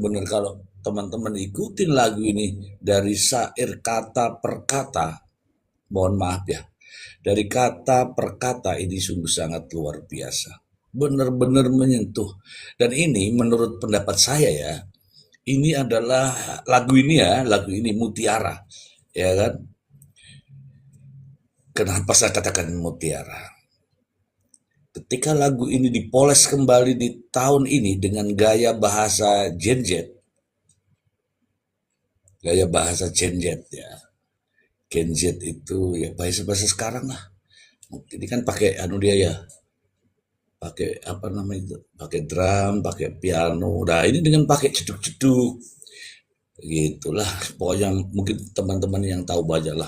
bener-bener kalau teman-teman ikutin lagu ini dari syair kata per kata, mohon maaf ya, dari kata per kata ini sungguh sangat luar biasa. Benar-benar menyentuh. Dan ini menurut pendapat saya ya, ini adalah lagu ini Mutiara, ya kan? Kenapa saya katakan Mutiara? Ketika lagu ini dipoles kembali di tahun ini dengan gaya bahasa Gen Z ya. Gen Z itu ya bahasa-bahasa sekarang lah. Ini kan pakai anu dia ya, pakai apa namanya itu, pakai drum, pakai piano. Nah ini dengan pakai ceduk-ceduk, gitulah. Pokoknya mungkin teman-teman yang tahu banyak lah,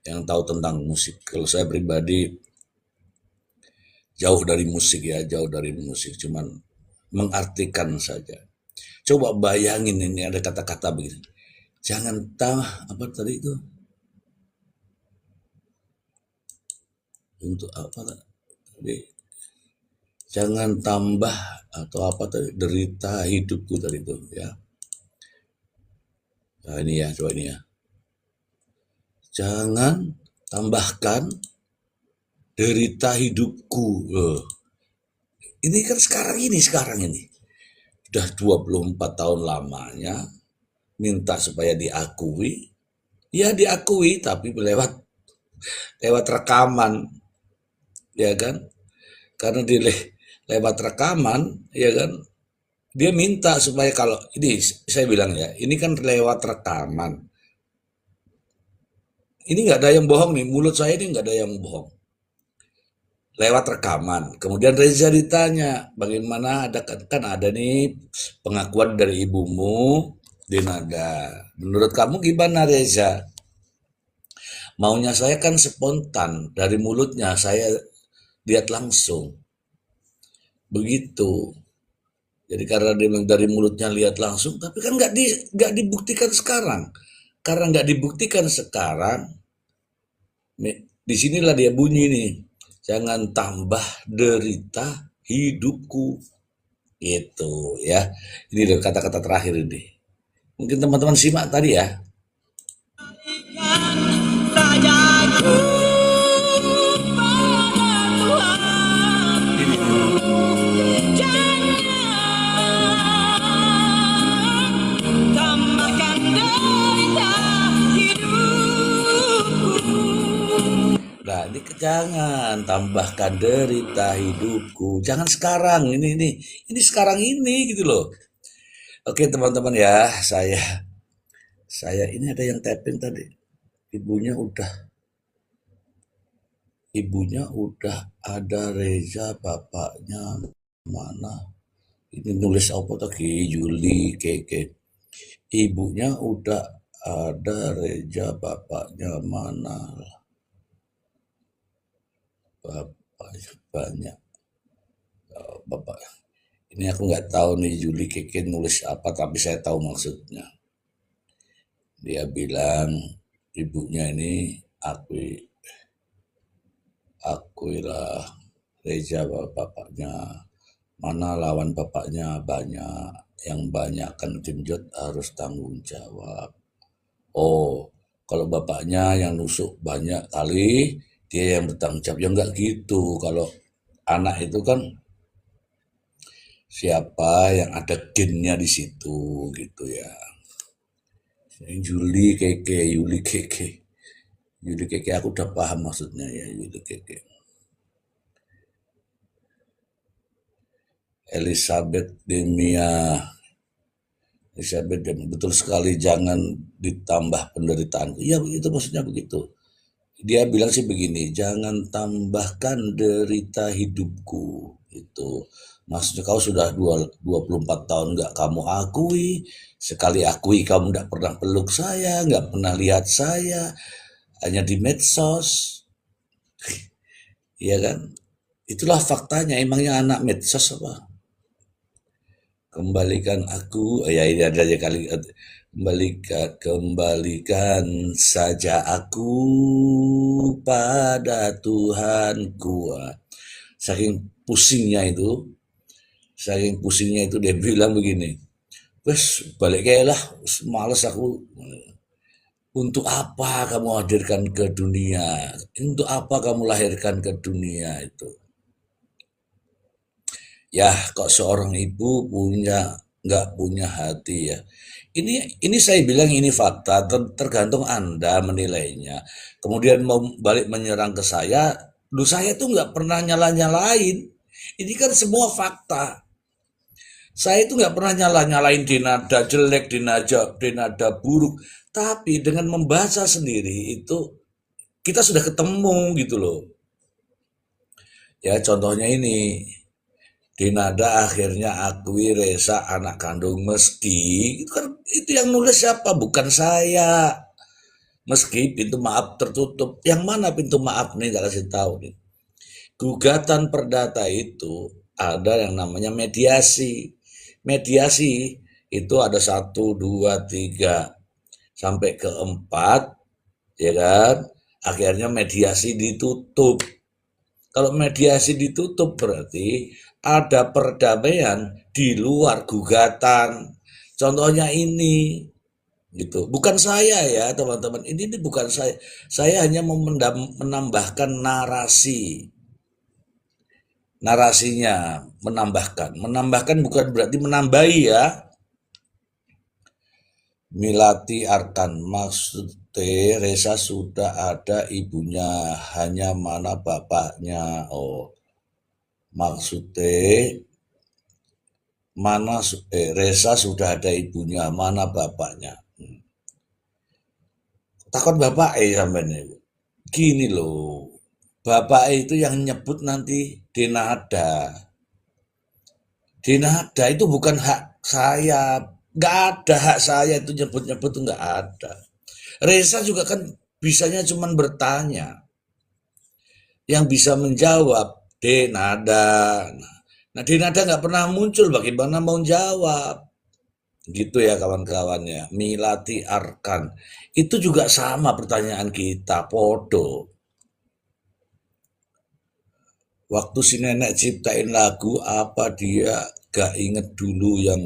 yang tahu tentang musik. Kalau saya pribadi jauh dari musik ya, jauh dari musik, cuman mengartikan saja. Coba bayangin ini ada kata-kata begini. Jangan tahu apa tadi itu, untuk apa tadi, jangan tambah atau apa tadi, derita hidupku tadi itu ya. Nah ini ya, coba ini ya. Jangan tambahkan derita hidupku. Ini kan sekarang ini. Udah 24 tahun lamanya minta supaya diakui. Ya diakui tapi lewat rekaman, ya kan? Karena lewat rekaman, ya kan? Dia minta supaya kalau ini saya bilang ya, ini kan lewat rekaman. Ini nggak ada yang bohong nih, mulut saya ini nggak ada yang bohong. Lewat rekaman. Kemudian Reza ditanya, bagaimana kan ada nih pengakuan dari ibumu di nada. Menurut kamu gimana Reza? Maunya saya kan spontan, dari mulutnya saya lihat langsung. Begitu. Jadi karena dia dari mulutnya lihat langsung, tapi kan nggak dibuktikan sekarang. Karena nggak dibuktikan sekarang, disinilah dia bunyi nih. Jangan tambah derita hidupku. Itu ya. Ini kata-kata terakhir ini. Mungkin teman-teman simak tadi ya. Nah, ini jangan tambahkan derita hidupku. Jangan sekarang ini sekarang ini gitu loh. Oke teman-teman ya, saya ini ada yang tapping tadi. Ibunya udah ada Reza, bapaknya mana? Ini nulis apa tadi? Yuli Keke. Ibunya udah ada Reza, bapaknya mana? Bapaknya banyak. Bapak. Ini aku nggak tahu nih Yuli Keke nulis apa, tapi saya tahu maksudnya. Dia bilang ibunya ini akuilah Reza bapaknya, mana lawan bapaknya banyak, yang banyak kan genjot harus tanggung jawab. Oh, kalau bapaknya yang nusuk banyak kali, dia yang bertanggung jawab. Ya enggak gitu, kalau anak itu kan siapa yang ada gennya di situ gitu ya. Yuli Keke aku udah paham maksudnya ya, Yuli Keke. Elizabeth Demia, betul sekali, jangan ditambah penderitaan. Iya itu maksudnya begitu. Dia bilang sih begini, jangan tambahkan derita hidupku. Itu maksudnya kau sudah 24 tahun nggak kamu akui, sekali akui kamu nggak pernah peluk saya, nggak pernah lihat saya, hanya di medsos. Iya kan? Itulah faktanya, emangnya anak medsos apa? Kembalikan aku, ya ini ada aja kali, kembalikan saja aku pada Tuhanku. Saking pusingnya itu dia bilang begini, wes balik kayak lah, males aku. Untuk apa kamu hadirkan ke dunia? Untuk apa kamu lahirkan ke dunia itu? Ya, kok seorang ibu nggak punya hati ya. Ini saya bilang ini fakta, tergantung Anda menilainya. Kemudian mau balik menyerang ke saya, lu saya tuh nggak pernah nyala-nyalain. Ini kan semua fakta. Saya itu nggak pernah nyala-nyalain di nada jelek, di nada buruk. Tapi dengan membaca sendiri itu kita sudah ketemu gitu loh. Ya contohnya ini, di nada akhirnya akui Resa anak kandung Meski. Itu kan itu yang nulis siapa? Bukan saya. Meski pintu maaf tertutup. Yang mana pintu maaf nih? Gak kasih tahu nih. Gugatan perdata itu ada yang namanya mediasi. Mediasi itu ada satu, dua, tiga, sampai ke empat, ya kan? Akhirnya mediasi ditutup. Kalau mediasi ditutup berarti ada perdamaian di luar gugatan. Contohnya ini, gitu. Bukan saya ya teman-teman. Ini bukan saya. Saya hanya mau menambahkan narasi. Narasinya menambahkan. Menambahkan bukan berarti menambahi ya. Milati Arkan maksudnya Resa sudah ada ibunya, hanya mana bapaknya. Oh, maksudnya mana Resa sudah ada ibunya, mana bapaknya. Takon bapak sampean itu. Gini loh, bapak itu yang nyebut nanti Denada. Denada itu bukan hak saya, nggak ada hak saya itu nyebut-nyebut tuh nggak ada. Resa juga kan bisanya cuman bertanya, yang bisa menjawab Denada. Nah Denada nggak pernah muncul, bagaimana mau jawab? Gitu ya kawan-kawannya. Milati Arkan. Itu juga sama pertanyaan kita, podo. Waktu si nenek ciptain lagu, apa dia gak inget dulu yang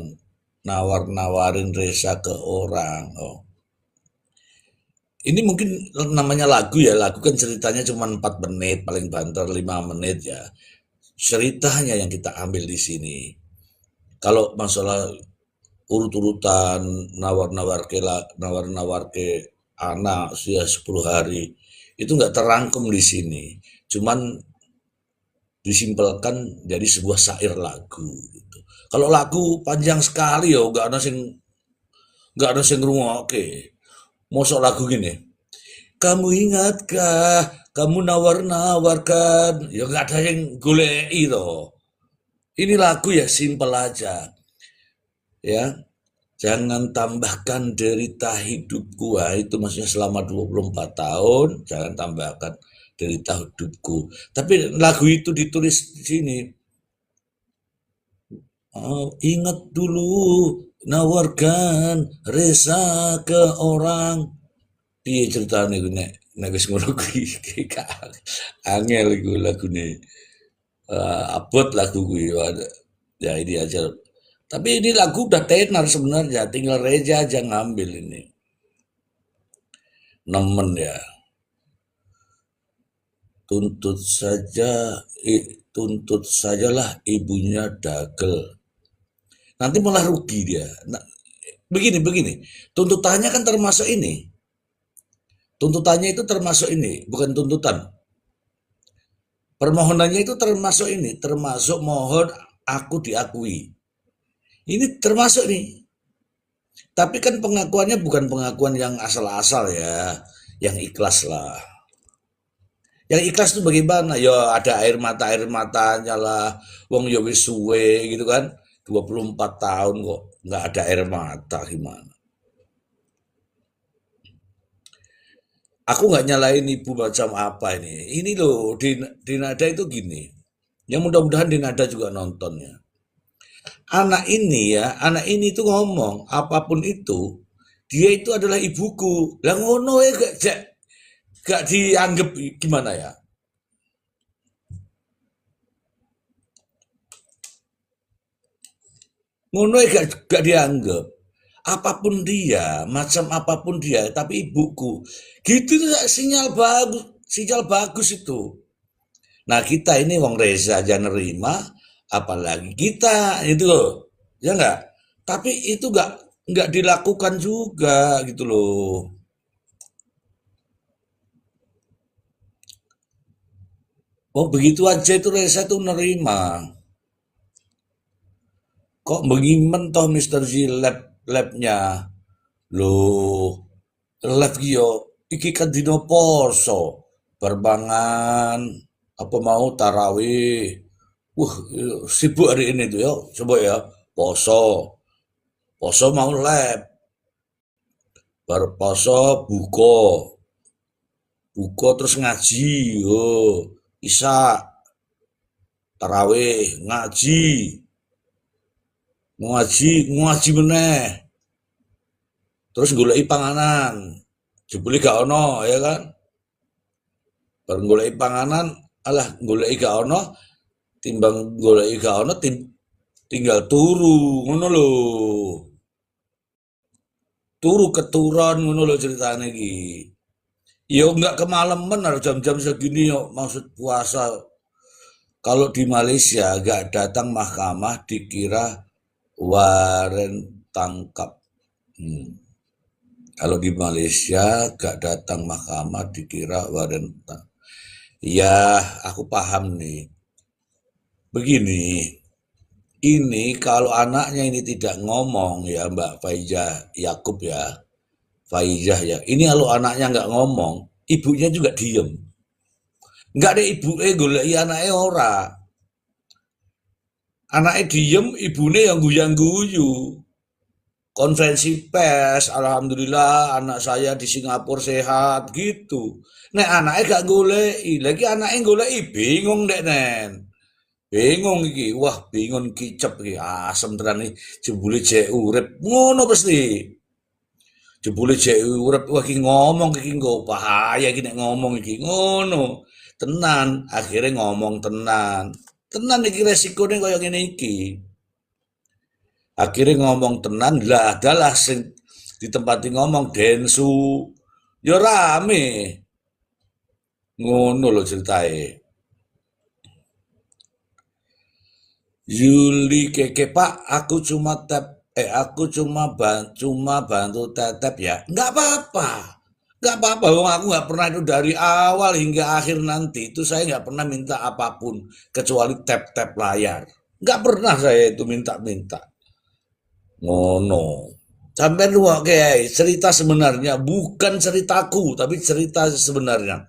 nawar-nawarin Resa ke orang? Oh. Ini mungkin namanya lagu ya, lagu kan ceritanya cuma 4 menit, paling banter 5 menit ya. Ceritanya yang kita ambil di sini. Kalau masalah urut-urutan nawar-nawar ke anak usia 10 hari itu nggak terangkum di sini, cuman disimpelkan jadi sebuah syair lagu gitu. Kalau lagu panjang sekali ya nggak ada sing oke. Mosok lagu gini, kamu ingatkah kamu nawar-nawarkan, ya nggak ada yang golek itu. Ini lagu ya simpel aja ya. Jangan tambahkan derita hidupku. Wah, itu maksudnya selama 24 tahun, jangan tambahkan derita hidupku. Tapi lagu itu ditulis di sini. Oh, ingat dulu, nawarkan Resa ke orang. Piye ceritanya gue nek wis ngono kuwi angel iku lagune. Abot lagu kuwi. Ya ini aja. Tapi ini lagu udah tenar sebenarnya, tinggal Reja aja ngambil ini. Nemen ya. Tuntut saja, tuntut sajalah ibunya dagel. Nanti malah rugi dia. Nah, begini. Tuntutannya kan termasuk ini. Tuntutannya itu termasuk ini, bukan tuntutan. Permohonannya itu termasuk ini, termasuk mohon aku diakui. Ini termasuk nih. Tapi kan pengakuannya bukan pengakuan yang asal-asal ya, yang ikhlas lah. Yang ikhlas itu bagaimana? Ya ada air matanya lah. Wong ya wis suwe gitu kan. 24 tahun kok nggak ada air mata gimana? Aku nggak nyalain ibu macam apa ini. Ini loh di nada itu gini. Yang mudah-mudahan di nada juga nontonnya. Anak ini tuh ngomong apapun itu, dia itu adalah ibuku. Lah ngono ya gak dianggap gimana ya? ngono gak dianggap. Apapun dia, macam apapun dia, tapi ibuku. Gitu tuh sinyal bagus itu. Nah kita ini wong Reza aja nerima, apalagi kita itu loh, ya enggak? Tapi itu nggak dilakukan juga gitu loh. Oh begitu aja itu Reza tuh nerima. Kok mengimen toh Mister Z labnya? Loh, lab ki yo iki kan dino poso. Berbangan apa mau tarawih. Wah, sibuk hari ini tuh ya. Coba ya, poso. Poso mau lab. Berposo buko. Buko terus ngaji. Oh, Isa, tarawih, ngaji. Ngaji, ngaji meneh. Terus goleki panganan. Jebule gak ono ya kan? Bar goleki panganan, alah goleki gak ono, timbang goleki gak ono tinggal turu ngono lho. Turu keturun ngono lho ceritane iki. Yo enggak kemaleman harus jam-jam segini yo maksud puasa. Kalau di Malaysia gak datang mahkamah dikira waren tangkap. Hmm. Kalau di Malaysia gak datang mahkamah dikira waren tangkap. Ya, aku paham nih. Begini, ini kalau anaknya ini tidak ngomong ya Mbak Faijah Yakub ya, Faijah ya. Ini kalau anaknya nggak ngomong, ibunya juga diem. Nggak ada ibu golek anaknya ora. Anaknya diem, ibunya yang guyang-guyu. Konferensi pers, alhamdulillah anak saya di Singapura sehat gitu. Nek anaknya gak goleki, lagi anaknya goleki bingung dek nen. Bingung iki, wah bingung kicep iki, asem tenan iki, jebule jek urip. Ngono pasti. Jebule jek urip, wah iki ngomong iki nggo bahaya iki nek ngomong iki. Ngono. Tenan, akhirnya ngomong tenan. Tenan iki resikone kaya ngene iki. Akhirnya ngomong tenan, lah adalah sing ditempati ngomong densu. Ya rame. Ngono lho ceritae. Yuli keke Pak, aku cuma bantu tetep ya. Nggak apa-apa. Nggak apa-apa, wong aku nggak pernah itu dari awal hingga akhir nanti itu saya nggak pernah minta apapun kecuali tap-tap layar. Nggak pernah saya itu minta-minta. Ngono. Sampai lu kayak cerita sebenarnya bukan ceritaku, tapi cerita sebenarnya.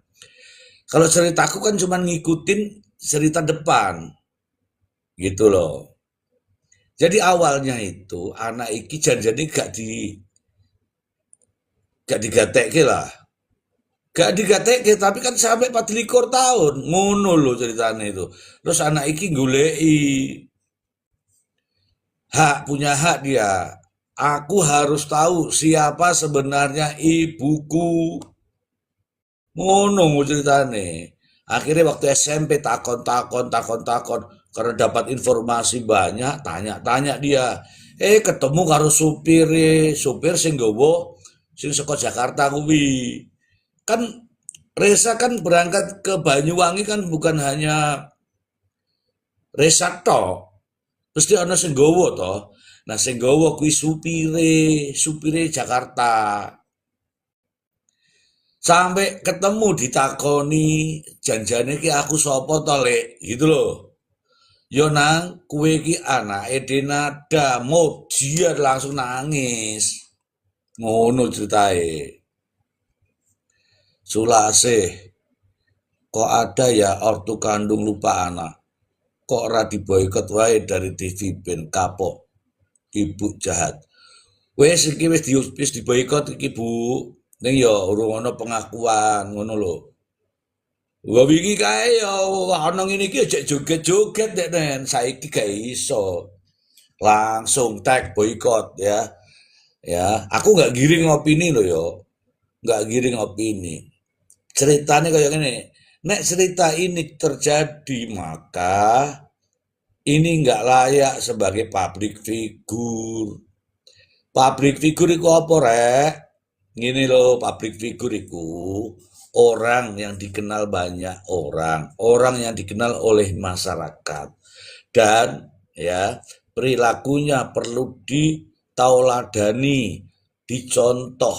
Kalau ceritaku kan cuma ngikutin cerita depan, gitu loh. Jadi awalnya itu anak iki janjane gak digatekke lah. Gak digatekke tapi kan sampai 24 tahun. Ngono loh ceritanya itu. Terus anak iki goleki hak, punya hak dia. Aku harus tahu siapa sebenarnya ibuku. Ngono ceritane. Akhirnya waktu SMP takon karena dapat informasi banyak, tanya-tanya dia. Ketemu karo supir sing nggawa sing saka Jakarta kuwi. Kan Reza kan berangkat ke Banyuwangi kan bukan hanya Reza tok. Pasti ana sing nggawa to. Nah sing nggawa kuwi supire Jakarta. Sampai ketemu ditakoni janjane ki aku sapa to lek gitu loh. Yo nang kue ki anake Denada mau dia langsung nangis. Ngono ceritae. Sulase kok ada ya ortu kandung lupa anak. Kok ora diboikot wae dari TV ben kapok. Ibu jahat. Wis diboikot iki Bu. Ning ya urung ana pengakuan ngono lho. Gua wingi kae ya ana ngene iki jek joget-joget nek nen saiki gak iso. Langsung tag boykot ya. Ya, aku nggak giring opini loh yo. Nggak giring opini. Ceritanya kayak gini. Nek cerita ini terjadi maka ini nggak layak sebagai public figure. Public figure itu apa, Rek? Gini loh, public figure itu orang yang dikenal banyak orang, orang yang dikenal oleh masyarakat, dan ya perilakunya perlu ditauladani, dicontoh,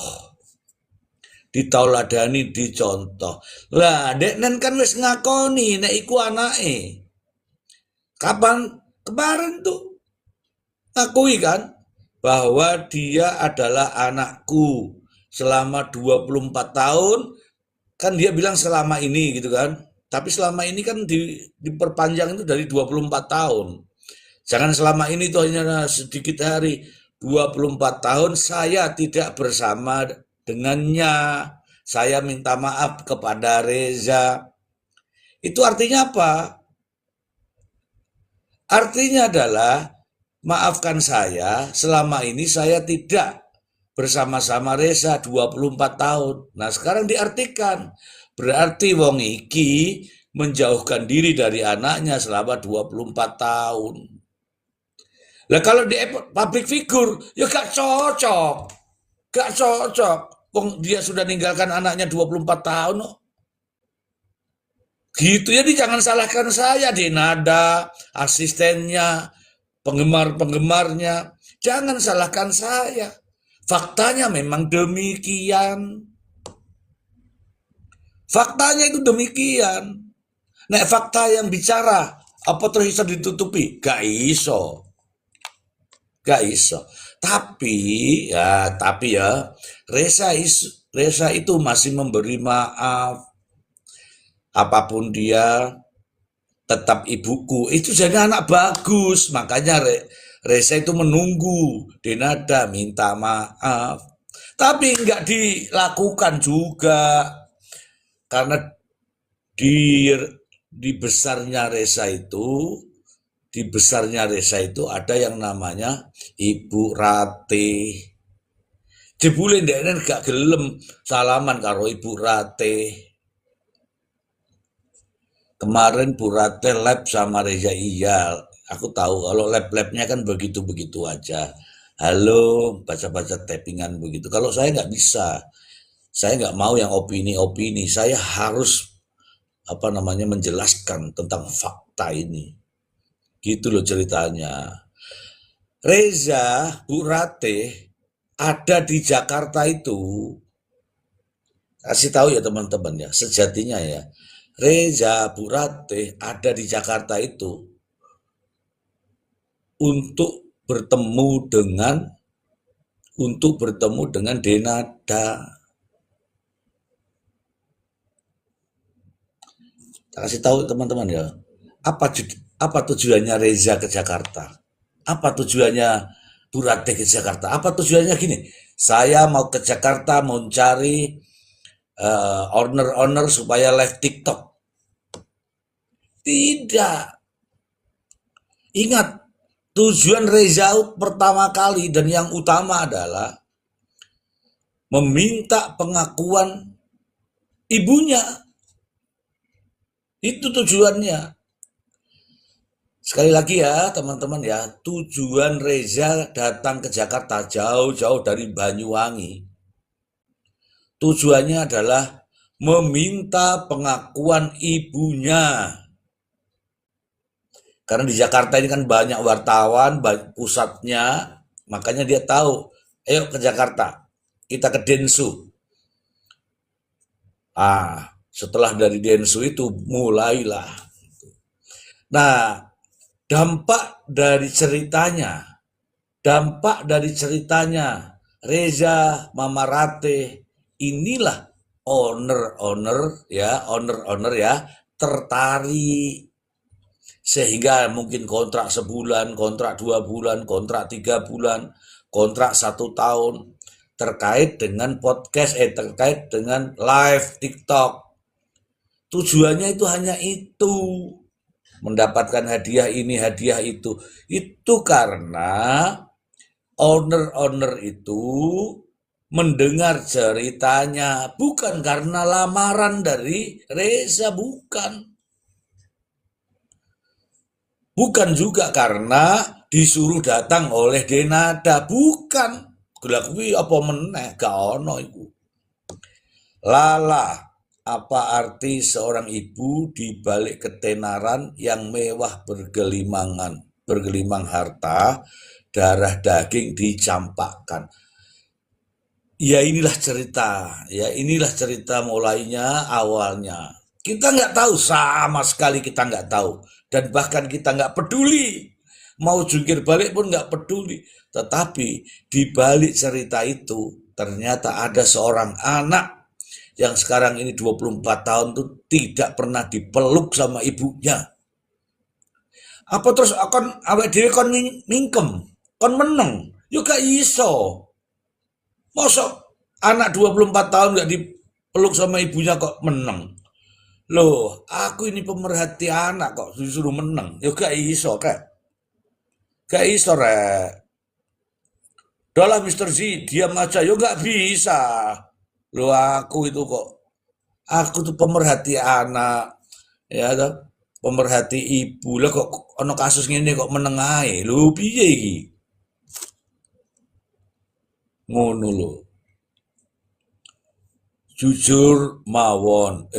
dicontoh. Lah, dek nen kan wis ngakoni nek iku anake. Kapan kemarin tuh ngakui kan bahwa dia adalah anakku selama 24 tahun, kan dia bilang selama ini gitu kan. Tapi selama ini kan diperpanjang itu dari 24 tahun. Jangan selama ini itu hanya sedikit hari. 24 tahun saya tidak bersama dengannya. Saya minta maaf kepada Reza. Itu artinya apa? Artinya adalah, maafkan saya, selama ini saya tidak bersama-sama Reza 24 tahun. Nah, sekarang diartikan, berarti wong iki menjauhkan diri dari anaknya selama 24 tahun. Lah kalau di public figure, ya gak cocok. Gak cocok. Wong dia sudah ninggalkan anaknya 24 tahun. Gitu, jadi jangan salahkan saya di nada, asistennya, penggemar-penggemarnya. Jangan salahkan saya. Faktanya memang demikian. Faktanya itu demikian. Nek fakta yang bicara, apa terus bisa ditutupi? Gak iso. Gak iso. Tapi ya, Reza itu masih memberi maaf. Apapun dia, tetap ibuku. Itu jadi anak bagus. Makanya Reza itu menunggu Denada minta maaf. Tapi nggak dilakukan juga. Karena di besarnya Reza itu, ada yang namanya Ibu Ratih. Jebule ndekne gak gelem salaman karo Ibu Ratih. Kemarin Bu Ratih lab sama Reza, iya. Aku tahu kalau lab-labnya kan begitu-begitu aja. Halo, baca-baca tappingan begitu. Kalau saya nggak bisa. Saya nggak mau yang opini-opini. Saya harus menjelaskan tentang fakta ini. Gitu loh ceritanya. Reza, Bu Ratih ada di Jakarta itu. Kasih tahu ya teman-teman ya, sejatinya ya. Reza, Bu Ratih ada di Jakarta itu untuk bertemu dengan Denada. Kasih tahu teman-teman ya, apa tujuannya Reza ke Jakarta? Apa tujuannya Bu Ratih ke Jakarta? Apa tujuannya gini? Saya mau ke Jakarta mau cari owner-owner supaya live TikTok. Tidak. Ingat, tujuan Reza pertama kali dan yang utama adalah meminta pengakuan ibunya. Itu tujuannya. Sekali lagi ya teman-teman ya, tujuan Reza datang ke Jakarta jauh-jauh dari Banyuwangi. Tujuannya adalah meminta pengakuan ibunya. Karena di Jakarta ini kan banyak wartawan, pusatnya, makanya dia tahu, ayo ke Jakarta, kita ke Densu. Setelah dari Densu itu mulailah. Nah, dampak dari ceritanya Reza, Mama Ratih, inilah owner ya tertarik, sehingga mungkin kontrak sebulan, kontrak 2 bulan, kontrak 3 bulan, kontrak 1 tahun, terkait dengan podcast, terkait dengan live TikTok. Tujuannya itu hanya itu, mendapatkan hadiah ini, hadiah itu. Itu karena owner-owner itu mendengar ceritanya, bukan karena lamaran dari Reza, bukan. Bukan juga karena disuruh datang oleh Denada, bukan. Gila kuwi apa meneh, gak ono iku. Lala, apa arti seorang ibu di balik ketenaran yang mewah bergelimang harta, darah daging dicampakkan. Ya inilah cerita mulainya, awalnya. Kita nggak tahu, sama sekali kita nggak tahu. Dan bahkan kita nggak peduli. Mau jungkir balik pun nggak peduli. Tetapi di balik cerita itu, ternyata ada seorang anak yang sekarang ini 24 tahun tuh tidak pernah dipeluk sama ibunya. Apa terus akan awet dhewe kon mingkem, kon meneng? Yo gak iso. Mosok anak 24 tahun gak dipeluk sama ibunya kok menang. Loh, aku ini pemerhati anak kok disuruh menang. Ya gak iso, Kak. Gak iso, Rek. Udahlah Mister Z, diam aja. Ya gak bisa. Loh, aku tuh pemerhati anak. Ya, toh. Pemerhati ibu. Lah kok ono kasus ngene kok meneng ae. Lho, piye iki? Ngono lho. Jujur mayon.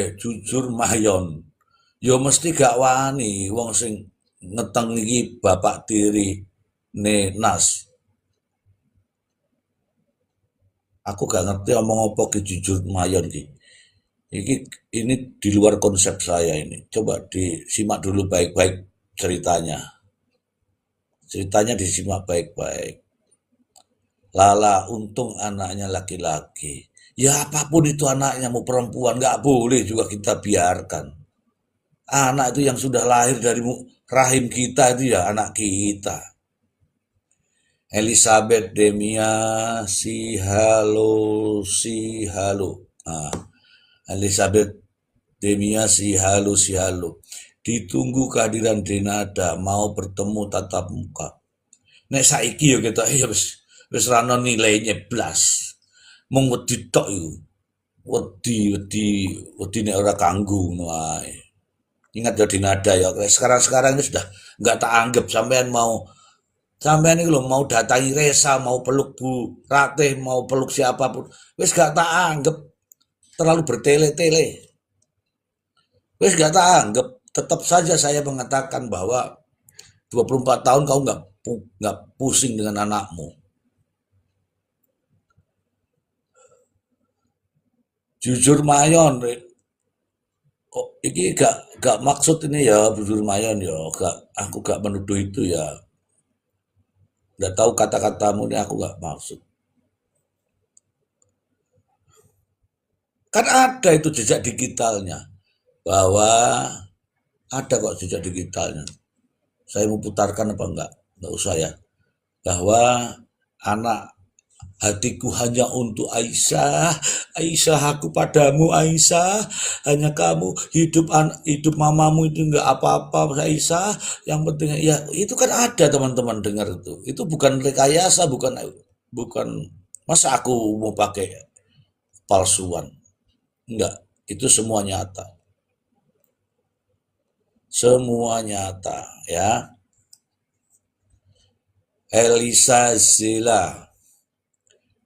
Yo mesti gak wani wong sing ngeteng iki bapak tiri ne Nas. Aku gak ngerti omong apa ki jujur mayon ki. Iki ini di luar konsep saya ini. Coba disimak dulu baik-baik ceritanya. Ceritanya disimak baik-baik. Lala, untung anaknya laki-laki. Ya apapun itu anaknya, mau perempuan, nggak boleh juga kita biarkan. Anak itu yang sudah lahir dari rahim kita itu ya anak kita. Elizabeth Demia si halo. Nah, Elizabeth Demia si halo. Ditunggu kehadiran Denada, mau bertemu tatap muka. Nek saiki ya kita ya wis rano nilainya blas. Mung wedi tok iku. Wedi nek ora kanggo ngono ae. Ingat ya Denada ya. Sekarang ini sudah nggak tak anggap sampean ini loh mau datangi Resa, mau peluk Bu Ratih, mau peluk siapapun, wis gak tak anggap terlalu bertele-tele. Wis gak tak anggap. Tetap saja saya mengatakan bahwa 24 tahun kau nggak pusing dengan anakmu. Jujur mayon, oh, ini gak maksud ini ya jujur mayon ya, aku gak menuduh itu ya. Nggak tahu kata-katamu ini aku gak maksud. Kan ada itu jejak digitalnya, bahwa ada kok jejak digitalnya. Saya mau putarkan apa enggak? Enggak usah ya. Bahwa anak hatiku hanya untuk Aisyah, Aisyah aku padamu Aisyah, hanya kamu hidup mamamu itu enggak apa-apa Aisyah, yang penting ya itu kan ada teman-teman dengar itu bukan rekayasa, bukan masa aku mau pakai palsuan, enggak, itu semua nyata ya. Elisa Zela,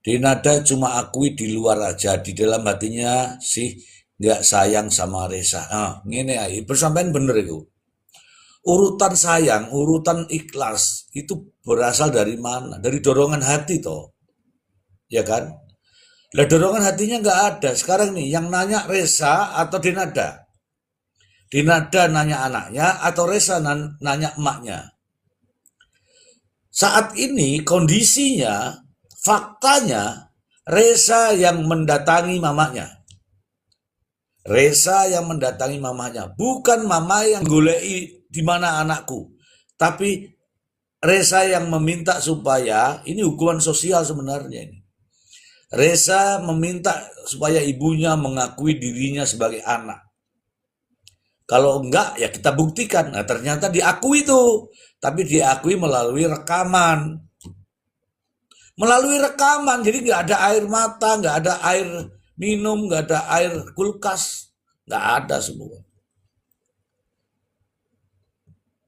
Denada cuma akui di luar aja, di dalam hatinya sih nggak sayang sama Resa. Ah, ngene aja, bersampaian bener itu. Urutan sayang, urutan ikhlas itu berasal dari mana? Dari dorongan hati toh, ya kan? Lah dorongan hatinya nggak ada. Sekarang nih yang nanya Resa atau Denada? Denada nanya anaknya atau Resa nanya emaknya? Saat ini kondisinya, faktanya Resa yang mendatangi mamanya. Resa yang mendatangi mamanya, bukan mama yang golei di mana anakku. Tapi Resa yang meminta supaya, ini hukuman sosial sebenarnya ini. Resa meminta supaya ibunya mengakui dirinya sebagai anak. Kalau enggak, ya kita buktikan. Nah, ternyata diakui tuh. Tapi diakui melalui rekaman. Melalui rekaman, jadi nggak ada air mata, nggak ada air minum, nggak ada air kulkas. Nggak ada semua.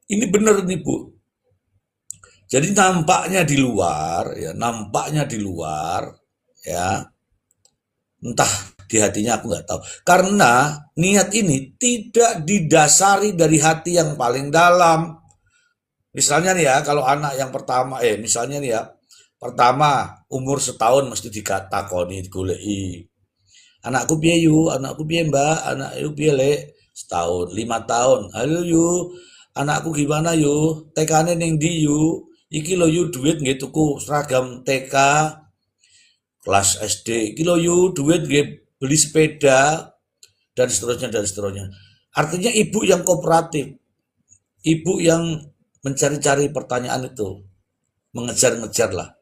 Ini benar nih Bu. Jadi nampaknya di luar, ya nampaknya di luar, ya entah di hatinya aku nggak tahu. Karena niat ini tidak didasari dari hati yang paling dalam. Misalnya nih ya, kalau anak yang pertama, misalnya nih ya, pertama umur setahun mesti dikatakoni, digoleki. Anakku piye yu, anakku piye mbak, anakku piye lek, setahun, 5 tahun. Halo yu, anakku gimana yu, TK-ne ning ndi yu, iki lo yu duit nggih tuku seragam TK, kelas SD, iki lo yu duit nggih beli sepeda, dan seterusnya dan seterusnya. Artinya ibu yang kooperatif, ibu yang mencari-cari pertanyaan itu, mengejar-ngejar lah.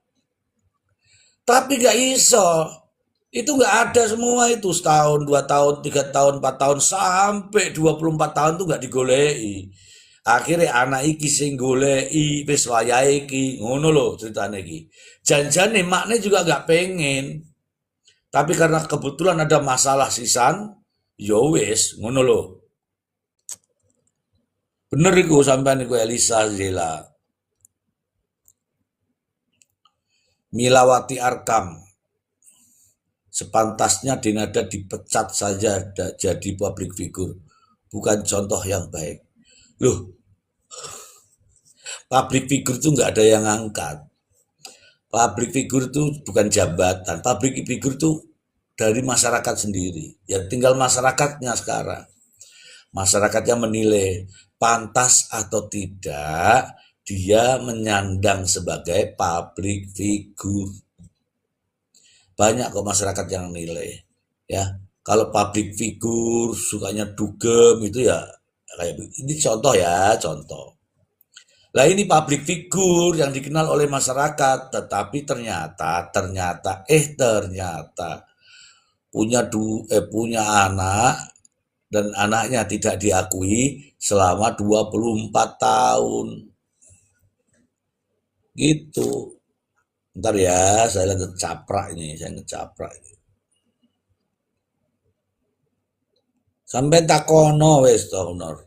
Tapi gak iso, itu nggak ada semua itu setahun, 2 tahun, 3 tahun, 4 tahun, sampai 24 tahun tuh nggak digolei. Akhirnya anak iki sing golei, wis wayahe iki, ngono lho ceritane iki. Janjane makne juga nggak pengen, tapi karena kebetulan ada masalah sisan, yo wis, ngono lho. Bener iku sampean iku Elisa Zela. Milawati Arkam. Sepantasnya Denada dipecat saja jadi public figure. Bukan contoh yang baik. Loh, public figure itu nggak ada yang angkat. Public figure itu bukan jabatan. Public figure itu dari masyarakat sendiri. Ya tinggal masyarakatnya sekarang. Masyarakatnya menilai pantas atau tidak dia menyandang sebagai public figure. Banyak kok masyarakat yang nilai. Ya, kalau public figure sukanya dugem itu ya kayak ini contoh ya, contoh. Lah ini public figure yang dikenal oleh masyarakat, tetapi ternyata punya anak dan anaknya tidak diakui selama 24 tahun. Gitu. Ntar ya, saya lagi ngecaprak ini, saya ngecaprak. Sampai takono wis to honor.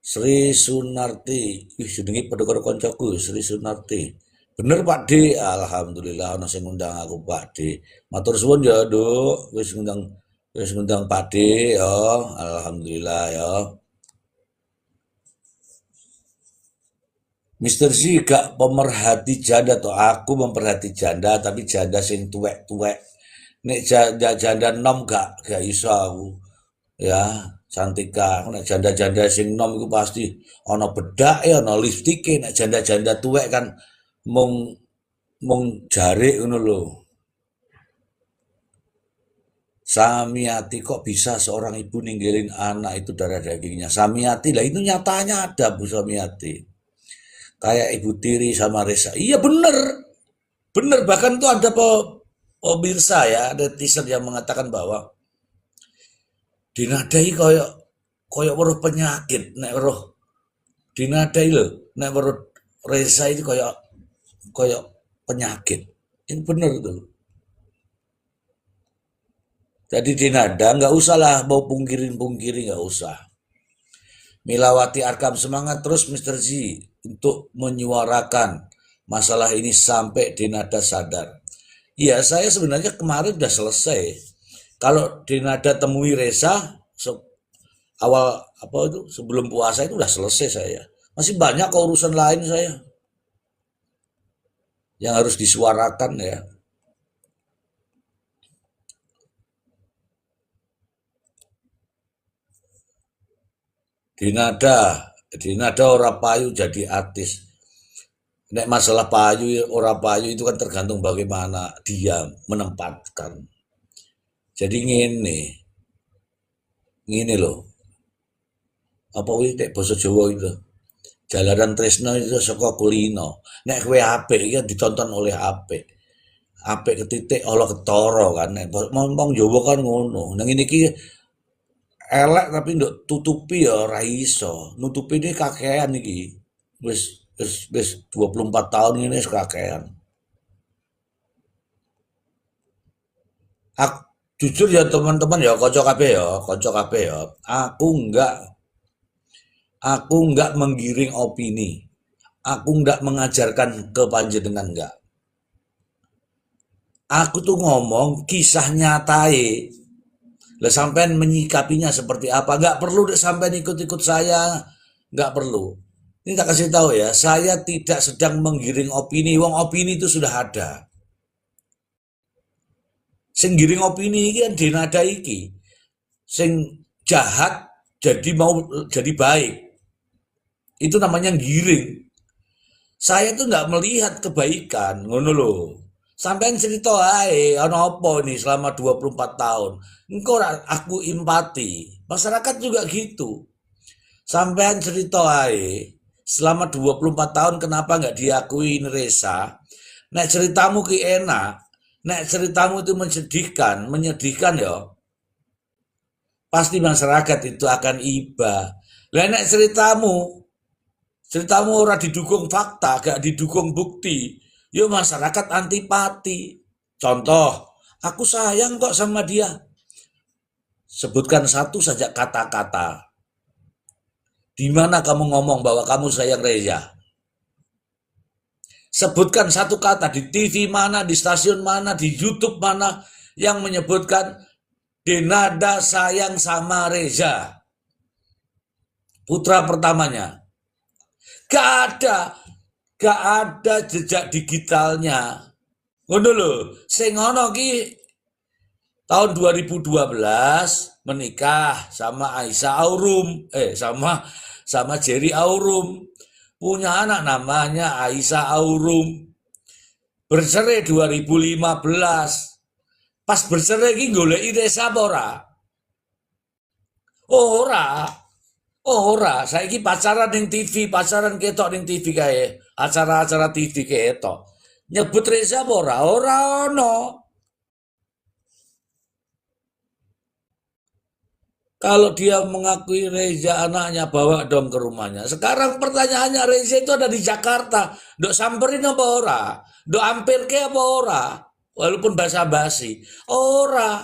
Sri Sunarti, jenenge padha karo koncoku Sri Sunarti. Bener Pak D, alhamdulillah ana sing ngundang aku Pak D. Matur suwun ya, Duk, wis ngundang Pak D ya, alhamdulillah ya. Mister Z gak pemerhati janda tuh, aku memperhati janda tapi janda sing tuwek-tuwek. Nek janda nom gak iso aku. Ya, Cantika, nek janda-janda sing nom iku pasti ana bedake, ana lipstike, nek janda-janda tuwek kan mung mung jarik ngono lho. Samiati kok bisa seorang ibu ninggalin anak itu darah dagingnya. Samiati lah itu nyatanya ada Bu Samiati. Kayak Ibu Tiri sama Reza. Iya bener, bener bahkan tuh ada pemirsa ya, ada teaser yang mengatakan bahwa dinadai koyok koyok weruh penyakit nek weruh dinadai lho nek weruh Reza itu koyok koyok penyakit. Ini bener tuh. Jadi dinada nggak usah lah mau pungkirin nggak usah. Milawati Arkam semangat terus Mr. Z untuk menyuarakan masalah ini sampai Denada sadar. Iya, saya sebenarnya kemarin udah selesai. Kalau Denada temui Reza awal apa itu sebelum puasa itu udah selesai saya. Masih banyak urusan lain saya yang harus disuarakan ya. Dinada, dinada ora payu jadi artis. Nek masalah payu ora payu itu kan tergantung bagaimana dia menempatkan. Jadi ngene loh. Apa wih nek basa Jawa itu? Jalanan Tresno itu saka kulino. Nek kowe apik iki ditonton oleh apik. Apik ketitik ala ketara kan. Nek ngomong Jawa kan ngono. Nang ngene iki elek tapi nduk tutupi ya ora iso. Nutupine kakean iki. Wis 24 tahun ini wis kakean. Aku, jujur ya teman-teman ya kanca kabeh ya, kanca kabeh ya. Aku nggak menggiring opini. Aku nggak mengajarkan ke panjenengan, nggak. Aku tuh ngomong kisah nyatae. Lah sampean menyikapinya seperti apa? Nggak perlu deh sampean ikut-ikut saya. Nggak perlu. Ini tak kasih tahu ya, saya tidak sedang menggiring opini. Wong opini itu sudah ada. Sing giring opini iki kan denada iki. Sing jahat jadi mau jadi baik. Itu namanya giring. Saya tuh nggak melihat kebaikan, ngono loh. Sampean cerita ae, ana apa nih selama 24 tahun. Engkau aku empati. Masyarakat juga gitu. Sampean cerita ae, selama 24 tahun kenapa nggak diakui Reza? Nek ceritamu ki enak, nek ceritamu itu menyedihkan ya, pasti masyarakat itu akan iba. Lah nek ceritamu ora didukung fakta, gak didukung bukti, yo masyarakat antipati. Contoh, aku sayang kok sama dia. Sebutkan satu saja kata-kata. Di mana kamu ngomong bahwa kamu sayang Reza? Sebutkan satu kata di TV mana, di stasiun mana, di YouTube mana yang menyebutkan Denada sayang sama Reza. Putra pertamanya. Gak ada jejak digitalnya. Ngono lho, sing ngono ki tahun 2012 menikah sama Aisyah Aurum, sama Jerry Aurum. Punya anak namanya Aisyah Aurum. Bercerai 2015. Pas bercerai ki goleki Reza apa ora? Ora. Ora, saiki pacaran ning TV, pacaran ketok ning TV kae, acara-acara TV ketok. Nyebut Reza apa ora? Ora ono. Kalau dia mengakui Reza anaknya, bawa dong ke rumahnya. Sekarang pertanyaannya, Reza itu ada di Jakarta. Dok samperin apa ora? Dok hampir ke apa ora? Walaupun basa-basi. Ora.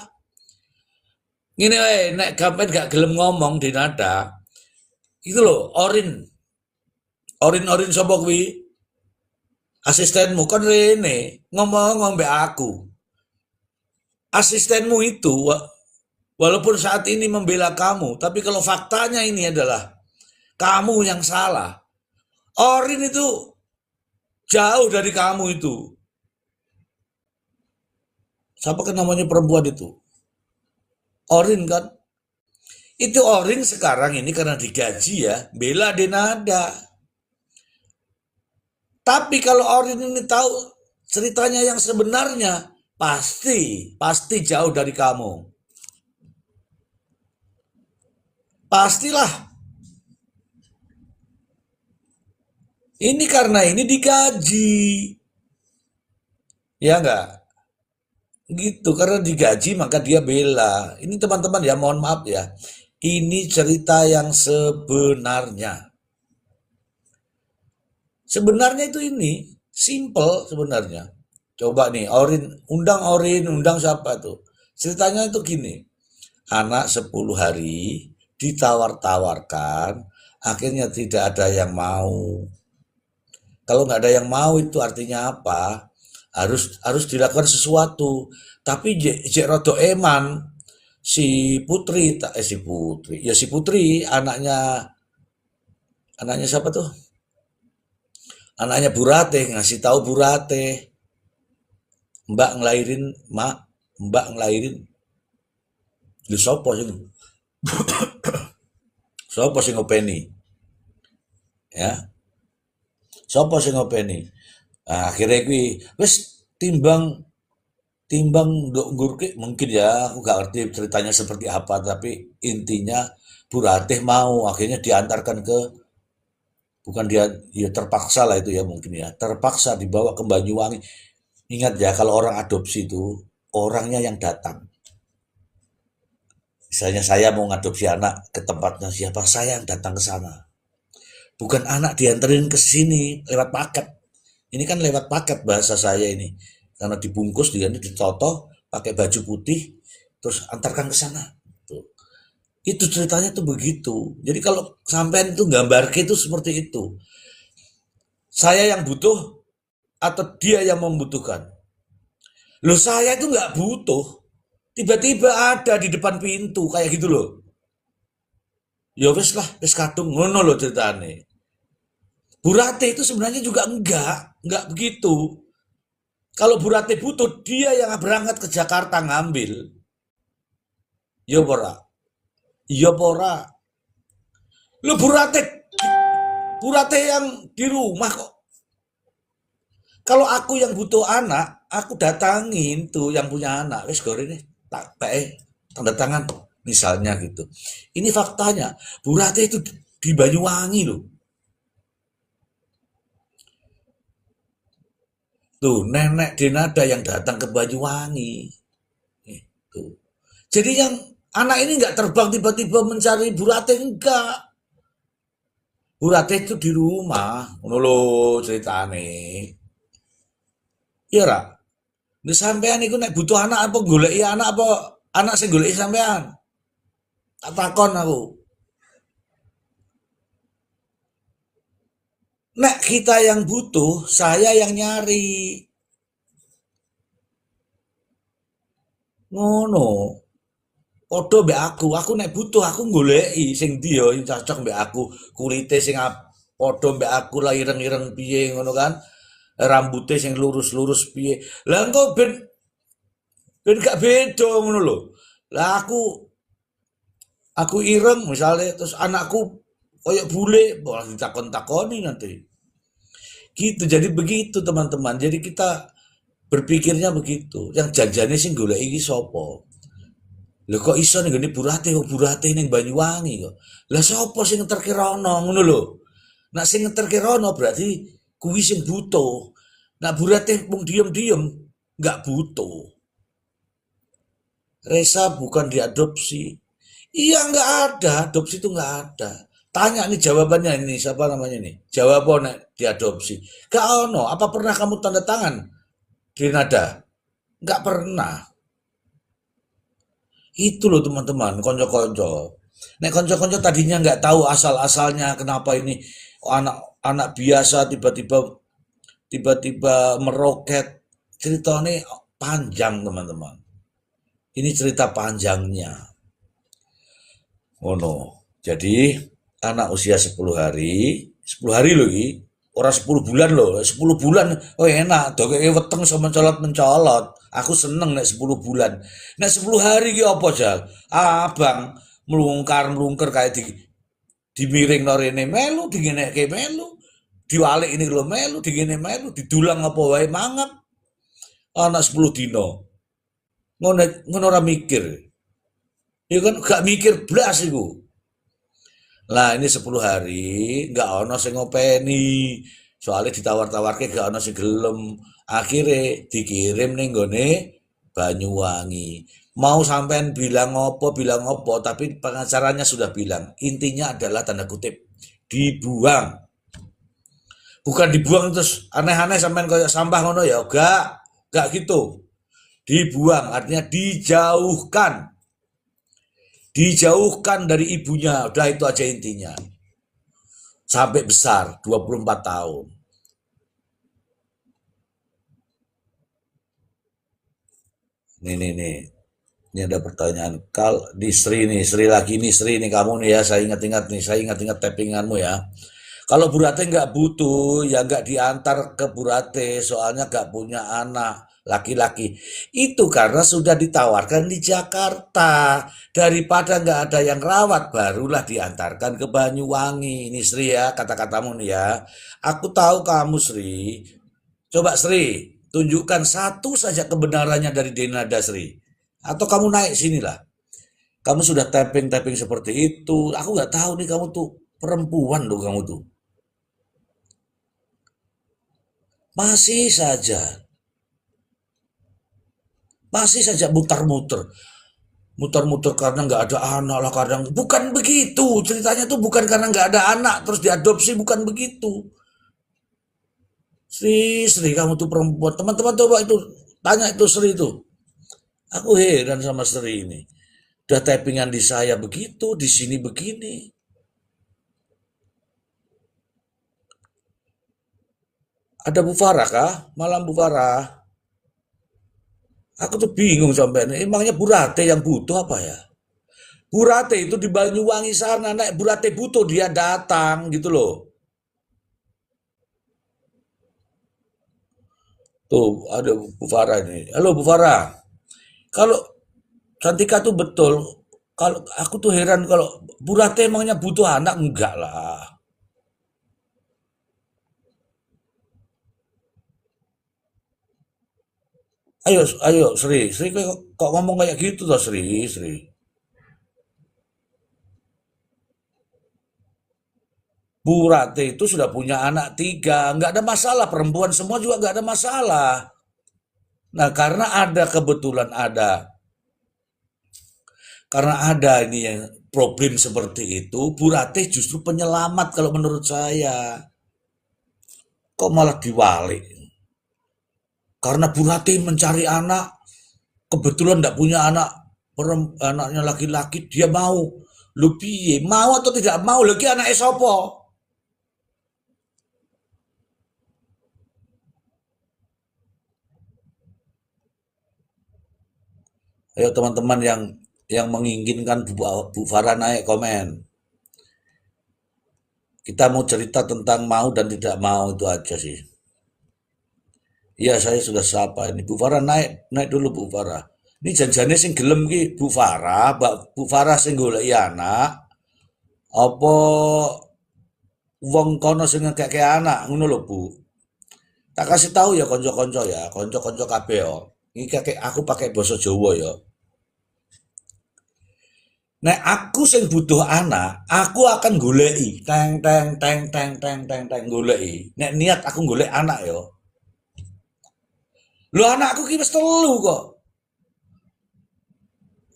Ngene wae, nek sampean gak gelem ngomong di nada, itu loh, Orin sapa kuwi? Asistenmu kan Rene ngomong mbek aku. Asistenmu itu walaupun saat ini membela kamu, tapi kalau faktanya ini adalah kamu yang salah. Orin itu jauh dari kamu itu. Siapa kan namanya perempuan itu? Orin kan? Itu Orin sekarang ini karena digaji ya, bela Denada. Tapi kalau Orin ini tahu ceritanya yang sebenarnya, pasti jauh dari kamu. Pastilah. Ini karena ini digaji. Ya enggak? Gitu, karena digaji maka dia bela. Ini teman-teman ya, mohon maaf ya. Ini cerita yang sebenarnya. Sebenarnya itu ini, simple sebenarnya. Coba nih, Orin, undang siapa tuh? Ceritanya itu gini, anak 10 hari ditawar-tawarkan, akhirnya tidak ada yang mau. Kalau nggak ada yang mau itu artinya apa? Harus dilakukan sesuatu. Tapi jek rodo eman si Putri, si Putri anaknya siapa tuh? Anaknya Burate ngasih tahu Burate, Mbak ngelahirin, Mbak ngelahirin. Lu sopo sih? Sopo sing ngopeni? Ya, sopo sing ngopeni? Nah, akhirnya kuwi wis timbang timbang nduk ngurke mungkin ya, aku gak ngerti ceritanya seperti apa, tapi intinya Bu Ratih mau akhirnya diantarkan ke, bukan dia, ya terpaksa lah itu ya mungkin ya, terpaksa dibawa ke Banyuwangi. Ingat ya, kalau orang adopsi itu orangnya yang datang. Misalnya saya mau ngadopsi anak ke tempatnya siapa, saya yang datang ke sana. Bukan anak dianterin ke sini lewat paket. Ini kan lewat paket bahasa saya ini. Karena dibungkus, ditoto, pakai baju putih, terus antarkan ke sana. Tuh. Itu ceritanya tuh begitu. Jadi kalau sampean itu gambar itu seperti itu. Saya yang butuh atau dia yang membutuhkan. Loh saya itu nggak butuh. Tiba-tiba ada di depan pintu kayak gitu loh. Ya wes lah, wes kadung ngono loh ceritane. Bu Rate itu sebenarnya juga enggak begitu. Kalau Bu Rate butuh, dia yang berangkat ke Jakarta ngambil. Ya pora, ya pora. Lo Bu Rate yang di rumah kok. Kalau aku yang butuh anak, aku datangin tuh yang punya anak. Wes gore nih, tak tanda tangan misalnya gitu. Ini faktanya, Bu Rate itu di Banyuwangi loh. Tuh, nenek Denada yang datang ke Banyuwangi. Itu. Jadi yang anak ini nggak terbang tiba-tiba mencari Bu Rate, enggak. Bu Rate itu di rumah, ngono lho ceritane. Iya ra? Nek sampean iku nek butuh anak apa goleki anak apa anak sing goleki sampean? Tak takon aku. Nek kita yang butuh, saya yang nyari. Ngono. Padha mbek aku nek butuh aku goleki sing ndi ya sing cocok mbek aku, kulite sing padha mbek aku lah ireng-ireng piye ngono kan. Rambutnya sing lurus-lurus piye. Lah engko ben gak beda ngono lho. Lah aku ireng misalnya terus anakku koyok bule, malah ditakon-takoni nanti. Gitu, jadi begitu teman-teman. Jadi kita berpikirnya begitu. Yang janjane sing golek iki sapa? Lho kok iso ning ngene burate ning Banyuwangi kok. Lah sapa sing ngeterke rono ngono lho. Nak sing ngeterke rono berarti kuwi sing butuh. Nak burate mung diem-diem nggak butuh. Resa bukan diadopsi. Iya nggak ada, adopsi itu nggak ada. Tanya nih jawabannya ini siapa namanya nih? Jawab nek diadopsi. Gak ono. Apa pernah kamu tanda tangan di nada? Nggak pernah. Itu loh teman-teman, konco-konco. Nek konco-konco tadinya nggak tahu asal-asalnya kenapa ini anak-anak biasa tiba-tiba meroket. Ceritanya panjang teman-teman. Ini cerita panjangnya. Oh no. Jadi anak usia 10 hari loh ini. Orang 10 bulan loh, 10 bulan, oh enak, dokeke weteng sama mencolot-mencolot. Aku seneng nek 10 bulan. Nek 10 hari ki apa jal? Abang melungkar-melungker kayak dimiring no rene melu, dingenekke melu, diwalik ini lo melu, dingene melu, didulang apa wae mangap. Anak 10 dino. Ngono ora mikir. Ya kan gak mikir blas iku. Lah ini 10 hari nggak ono sing ngopeni. Soalnya ditawar-tawarke gak ono sing gelem. Akhirnya dikirim ning gone Banyuwangi. Mau sampean bilang opo, tapi pengacaranya sudah bilang. Intinya adalah tanda kutip dibuang. Bukan dibuang terus aneh-aneh sampean kayak sampah ngono ya, gak gitu. Dibuang artinya dijauhkan. Dijauhkan dari ibunya, udah itu aja intinya. Sampai besar, 24 tahun. Nih. Ini ada pertanyaan. Di Sri nih, Sri lagi nih, Sri nih kamu nih ya, saya ingat-ingat tappinganmu ya. Kalau Burate nggak butuh, ya nggak diantar ke Burate, soalnya nggak punya anak laki-laki. Itu karena sudah ditawarkan di Jakarta. Daripada nggak ada yang rawat, barulah diantarkan ke Banyuwangi. Ini Sri ya, kata-katamu nih ya. Aku tahu kamu Sri. Coba Sri, tunjukkan satu saja kebenarannya dari Denada Sri. Atau kamu naik sinilah. Kamu sudah tapping-tapping seperti itu. Aku nggak tahu nih kamu tuh perempuan loh kamu tuh. Masih saja. Masih saja muter-muter. Muter-muter karena nggak ada anak lah kadang. Bukan begitu. Ceritanya tuh bukan karena nggak ada anak terus diadopsi. Bukan begitu. Sri, kamu tuh perempuan. Teman-teman coba itu. Tanya itu Sri itu. Aku heran sama Sri ini. Udah typingan di saya begitu, di sini begini. Ada Bu Farah kah? Malam Bu Farah. Aku tuh bingung sampai ini. Emangnya Bu Rate yang butuh apa ya? Bu Rate itu di Banyuwangi sana, naik Bu Rate butuh dia datang gitu loh. Tuh ada Bu Farah ini. Halo Bu Farah. Kalau Cantika tuh betul. Kalau aku tuh heran kalau Bu Rate emangnya butuh anak enggak lah. Ayo, ayo Sri, Sri kok ngomong kayak gitu tuh Sri, Sri. Bu Rate itu sudah punya anak tiga, nggak ada masalah. Perempuan semua juga nggak ada masalah. Nah, karena ada ini yang problem seperti itu, Bu Ratih justru penyelamat kalau menurut saya. Kok malah diwalik? Karena Bu Ratih mencari anak, kebetulan tidak punya anak, anaknya laki-laki, dia mau. Lu piye? Mau atau tidak mau? Lagi anak sopo? Ayo teman-teman yang menginginkan Bu Farah naik komen. Kita mau cerita tentang mau dan tidak mau itu aja sih. Iya, saya sudah sapa ini. Bu Farah naik, naik dulu Bu Farah. Ini janjane sing gelem ki Bu Farah, Bu Farah sing goleki anak, apa wong kono sing ngekeke anak ngono lho Bu. Tak kasih tahu ya konco-konco ya, konco-konco kabeh yo. Ini kakek aku pakai basa Jawa ya. Nek aku sing butuh anak, aku akan goleki. Teng teng teng teng teng teng teng goleki. Nek niat aku golek anak yo. Lho anakku ki wis telu kok.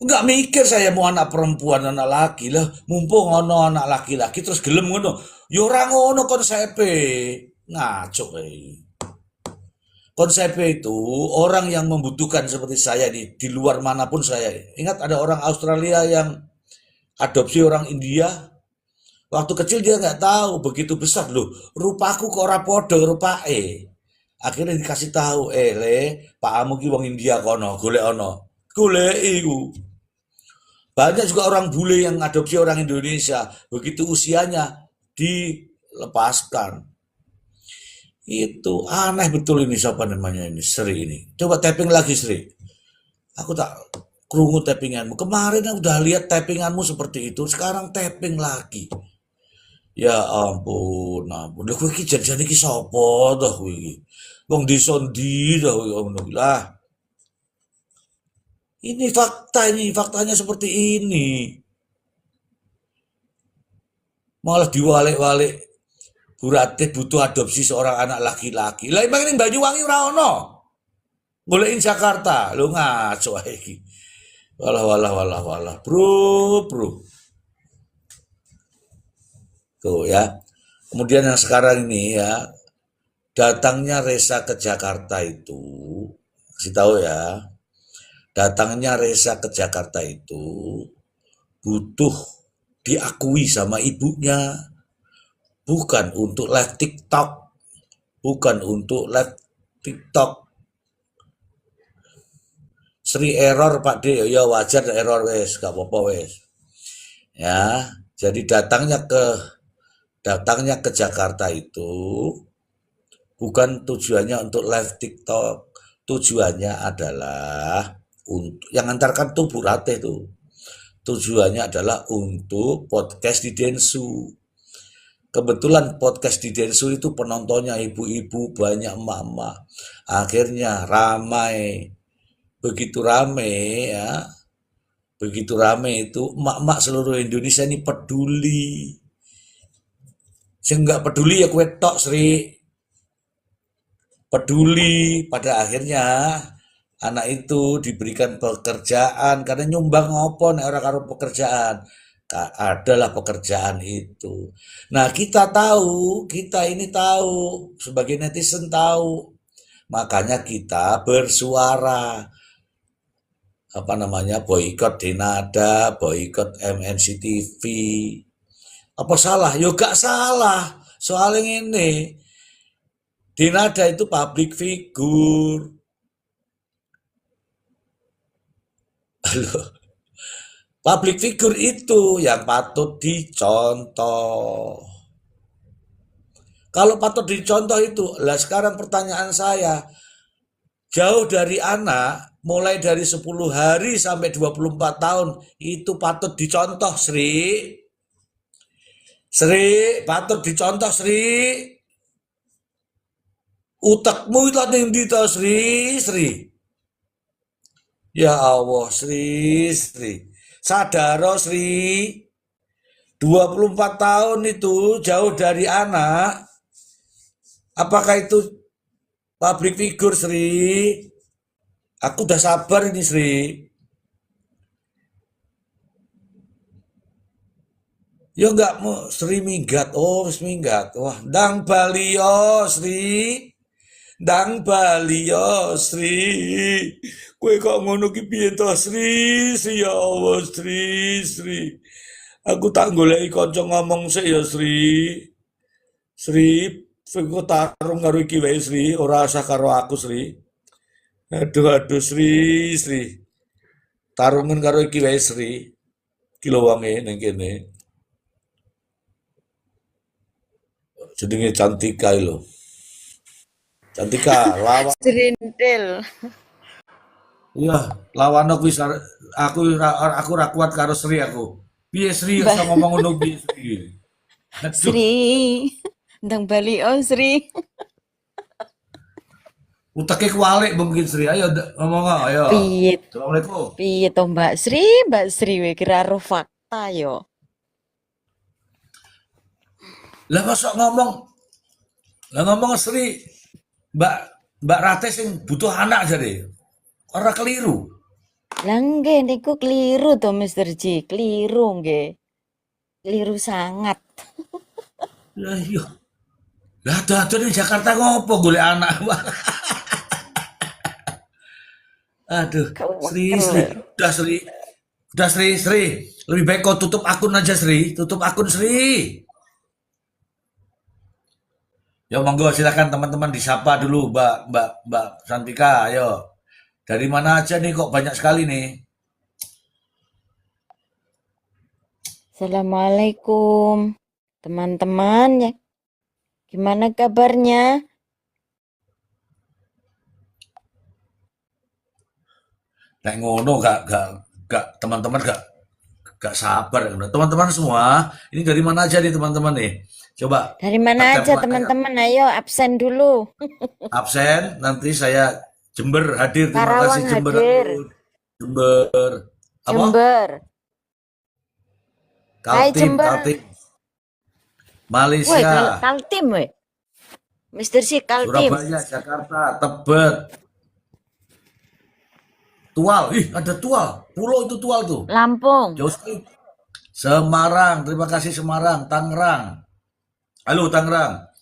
Enggak mikir saya mau anak perempuan anak laki lah, mumpung ono anak laki-laki terus gelem ngono. Ya ora ngono konsepe. Ngaco kae. Konsep itu orang yang membutuhkan seperti saya di luar manapun saya. Ingat ada orang Australia yang adopsi orang India. Waktu kecil dia nggak tahu begitu besar loh. Rupaku kok ora podo rupa Akhirnya dikasih tahu, le, Pak Amu ki wong India kono, golek ono. Golek iku. Banyak juga orang bule yang adopsi orang Indonesia. Begitu usianya dilepaskan. Itu aneh betul ini siapa namanya ini Sri ini. Coba tapping lagi Sri. Aku tak kerungu tappinganmu. Kemarin aku udah lihat tappinganmu seperti itu. Sekarang tapping lagi. Ya ampun, ampun. Lha kowe iki janjane iki sapa to kowe iki? Wong desa ndi to kowe ngono lah. Ini fakta ini, faktanya seperti ini. Malah diwalik-walik. Bu Ratih butuh adopsi seorang anak laki-laki. Lah emang ini Banyuwangi ora ono. Golekin Jakarta. Lu ngaco ae iki. Walah walah walah walah. Bro, bro. Tuh ya. Kemudian yang sekarang ini ya, datangnya Reza ke Jakarta itu, kasih tahu ya, datangnya Reza ke Jakarta itu butuh diakui sama ibunya, bukan untuk live TikTok, bukan untuk live TikTok. Sri error Pak D, ya wajar error wes, gak apa-apa wes. Ya, jadi datangnya ke Jakarta itu bukan tujuannya untuk live TikTok, tujuannya adalah untuk yang antarkan tuh Bu Ratih tuh. Tujuannya adalah untuk podcast di Densu. Kebetulan podcast di Densu itu penontonnya ibu-ibu, banyak emak-emak. Akhirnya ramai. Begitu ramai ya, begitu ramai itu emak-emak seluruh Indonesia ini peduli. Sing nggak peduli ya kue tok Sri. Peduli pada akhirnya anak itu diberikan pekerjaan karena nyumbang ngopo nek ora karo pekerjaan. Adalah pekerjaan itu. Nah, kita tahu, kita ini tahu, sebagai netizen tahu. Makanya kita bersuara. apa namanya, boikot Denada, boikot MNC TV. Apa salah? Yo gak salah. Soalnya ini Denada itu public figure. Public figure itu yang patut dicontoh. Kalau patut dicontoh itu, lah sekarang pertanyaan saya, jauh dari anak, mulai dari 10 hari sampai 24 tahun, itu patut dicontoh, Sri. Sri, patut dicontoh, Sri. Utakmu itu ada yang di Sri, Sri. Ya Allah, Sri, Sri. Sadaro, Sri. 24 tahun itu jauh dari anak. Apakah itu public figure, Sri? Aku udah sabar ini, Sri. Ya enggak mau Sri minggat. Oh, minggat. Wah, ndang balio, Sri. Ndang balio, Sri. Kowe kok ngono ki piye to, Sri? Sri ya Allah, Sri, Sri. Aku tak goleki kanca ngomong sik ya, Sri. Sri, kowe tarung karo iki wae, Sri, ora usah karo aku, Sri. Aduh, aduh, Sri, Sri. Tarungan karo iki wae, Sri. Ki lho wonge ning kene. Jenenge Cantika lho. Cantika, lawan. Serintil. Iya, lawan aku wis aku ora kuat karo Sri aku. Piye Sri iso Mbak ngomong ngono piye Sri? Aduh, Sri. Ndang bali oh Sri. uteke kualik mungkin Sri. Ayo ngomong ayo. Piye Assalamualaikum. piye to Mbak Sri? Mbak Sri we kira ro fakta yo. Lah masa ngomong, lah ngomong Sri, Mbak Mbak Rate sing butuh anak jadi. Ora keliru. Lah nggih niku keliru to Mister J, keliru nggih. Keliru sangat. Lah iya. Lah ada ning Jakarta ngopo golek anak. Aduh, Sri, Sri. Kewekel. Udah Sri. Udah Sri, Sri. Lebih baik kau tutup akun aja Sri. Tutup akun Sri. Ya monggo silakan teman-teman disapa dulu Mbak Santika. Ayo. Dari mana aja nih kok banyak sekali nih. Assalamualaikum teman-teman ya. Gimana kabarnya? Nek ngono gak teman-teman gak sabar. Teman-teman semua, ini dari mana aja nih teman-teman nih? Coba Dari mana tap aja ayo, teman-teman? Ayo absen dulu. absen nanti saya Jember hadir. Terima kasih Karawang Jember. hadir. Jember. Apa? Jember. Hai Kaltim, Jember. Kaltim. Woi, Malaysia, Kaltim woi. Mister Si Kaltim. Surabaya, Jakarta, Tebet, Tual. Ih, ada Tual. Pulau itu Tual tuh. Lampung. Jauh sekali. Semarang, terima kasih Semarang. Tangerang. Halo Tangerang.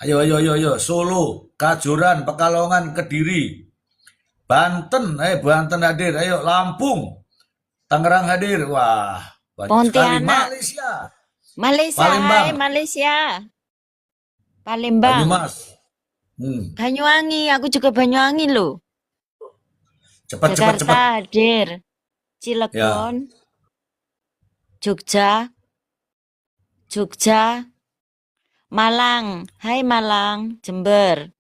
Ayo, ayo, ayo, ayo. Solo, Kajoran, Pekalongan, Kediri. Banten, Banten hadir. Ayo, Lampung. Tangerang hadir. Wah, banyak sekali. Pontianak. Malaysia, Malaysia. Palembang, Hai Malaysia. Palembang. Banyumas. Banyuwangi. Aku juga Banyuwangi loh. Cepat, cepat, Jakarta cepat. hadir. Ya, Cilegon. Jogja. Jogja. Malang. Hai Malang. Jember.